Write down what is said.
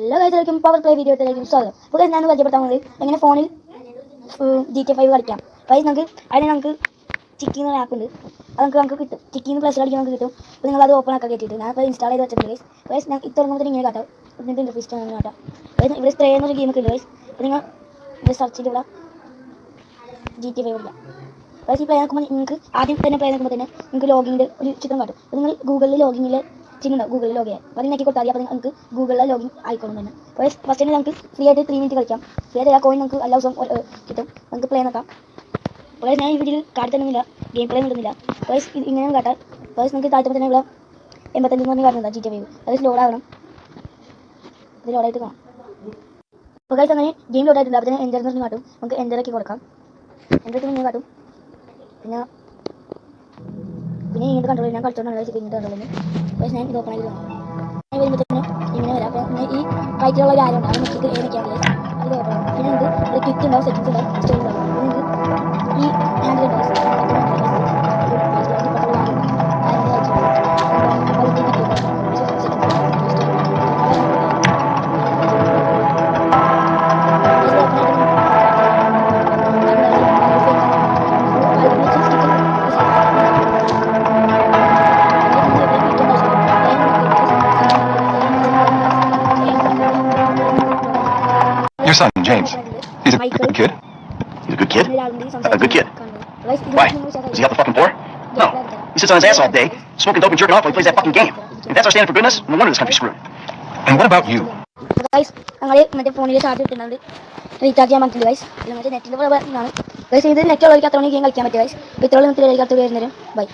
എല്ലാ കാര്യത്തിലേക്കും power play വീഡിയോയിലേക്കും സ്വാഗതം. അപ്പോൾ ഞാൻ പരിചയപ്പെടുത്താൻ പോകുന്നത് എങ്ങനെ ഫോണിൽ GTA 5 കളിക്കാം. അപ്പോൾ നമുക്ക് ചിക്കി എന്ന ആപ്പ് ഉണ്ട്. അത് നമുക്ക് കിട്ടും. ചിക്കിന്ന് പ്ലസ് അടിക്കാൻ നമുക്ക് കിട്ടും. അപ്പോൾ നിങ്ങൾ അത് ഓപ്പൺ ആക്കാൻ കയറ്റിയിട്ട് ഞാൻ അപ്പോൾ ഇൻസ്റ്റാൾ ചെയ്ത് വെച്ചിട്ടുണ്ട്. ഗൈസ് ഞാൻ ഇത്രയും ഇങ്ങനെ കാട്ടാം. ഇതിൻ്റെ ഇൻ്റർഫേസ് അങ്ങനെ കാട്ടാം. ഇവിടെ സ്പ്രേ എന്നൊരു ഗെയിം ഒക്കെ ഉണ്ട്. ഗൈസ് അപ്പോൾ നിങ്ങൾ ഇവിടെ സെർച്ച് ചെയ്ത് ഇവിടെ GTA 5 കളിക്കാം. ഗൈസ് ഈ പ്ലേ നോക്കുമ്പോൾ നിങ്ങൾക്ക് ആദ്യം തന്നെ പ്ലേ നോക്കുമ്പോൾ തന്നെ നിങ്ങൾക്ക് ലോഗിൻ്റെ ഒരു ചിത്രം കാട്ടും. അപ്പോൾ നിങ്ങൾ ഗൂഗിളിൽ ലോഗിനിൽ ചെയ്യുന്നുണ്ടാവും. ഗൂഗിളിൽ ലോഗ് ചെയ്യാൻ അപ്പോൾ അതിനാക്കി കൊടുത്താൽ അപ്പോൾ നമുക്ക് ഗൂഗിളിൽ ലോഗിൻ ആയിക്കോളും തന്നെ. അപ്പോൾ ഫസ്റ്റ് തന്നെ നമുക്ക് ഫ്രീ ആയിട്ട് 3 മിനിറ്റ് കളിക്കാം. ഫ്രീ ആയിട്ട് ആ കോയിൻ നമുക്ക് എല്ലാ ദിവസവും കിട്ടും. നമുക്ക് പ്ലേ നോക്കാം. അപ്പോൾ ഞാൻ ഈ വീഡിയോയിൽ കാട്ടുന്നില്ല, ഗെയിം പ്ലേ ഇടുന്നില്ല. അപ്പോൾ ഇത് ഇങ്ങനെ കാട്ടാം. അപ്പോൾ നമുക്ക് താഴ്ത്തുമ്പോൾ തന്നെ ഇവിടെ 85 എന്ന് പറഞ്ഞ് കാണുന്നുണ്ട് GTA 5. അത് ലോഡ് ആവണം. ഇത് ലോഡായിട്ട് കാണാം. അപ്പോൾ ഗൈസ് അങ്ങനെ ഗെയിം ലോഡ് ആയിട്ടുണ്ട്. അപ്പോൾ തന്നെ എൻ്റർ എന്ന് പറഞ്ഞ് കാട്ടും. നമുക്ക് എൻ്റർ ആക്കി കൊടുക്കാം. എൻ്റർ ആക്കി ഇങ്ങനെ കാട്ടും. പിന്നെ ഇങ്ങനത്തെ കൺട്രോൾ ഞാൻ കളിച്ചോണ്ടാണ് ഗൈസ് ഇങ്ങനത്തെ കൺട്രോളിന്. അപ്പോൾ ഞാൻ ഇത് ഓപ്പൺ ആക്കി കാണാം. ഞാൻ വരുമ്പോൾ തന്നെ ഇങ്ങനെ വരാം. അപ്പോൾ പിന്നെ ഈ റൈറ്റിലുള്ള ഒരു ആരോ ഉണ്ട്. അത് നോക്കിയിട്ട് ഏതൊക്കെയാണ് ഗൈസ് അത് ഓപ്പൺ ആകും. പിന്നെ നമുക്ക് ക്ലിക്ക് ഉണ്ടാവും, സെറ്റിംഗ്സ് ഉണ്ടാവും, സ്റ്റോറി ഉണ്ടാവും. പിന്നെ ഈ ഹാൻഡിൽ ഉണ്ടാവും. Your son, James, he's a good kid. He's a good kid? A good kid. Why? Does he have the fucking poor? No. He sits on his ass all day, smoking dope and jerking off while he plays that fucking game. If that's our standard for goodness, no wonder this country's screwed. And what about you? Guys, ഞങ്ങൾ മറ്റേ ഫോണിൽ charge ഇട്ടിട്ടുണ്ട്. Recharge ചെയ്യാൻ പറ്റില്ല guys. ഇത് മറ്റേ നെറ്റിൻ്റെ guys. ഇത് നെറ്റുള്ളവർക്ക് അത്ര മണി ഗെയിം കളിക്കാൻ പറ്റും ഗൈസ്. ഇത്രയുള്ള നെറ്റിൽ കളിക്കാത്ത വരുന്നേരം ബൈ.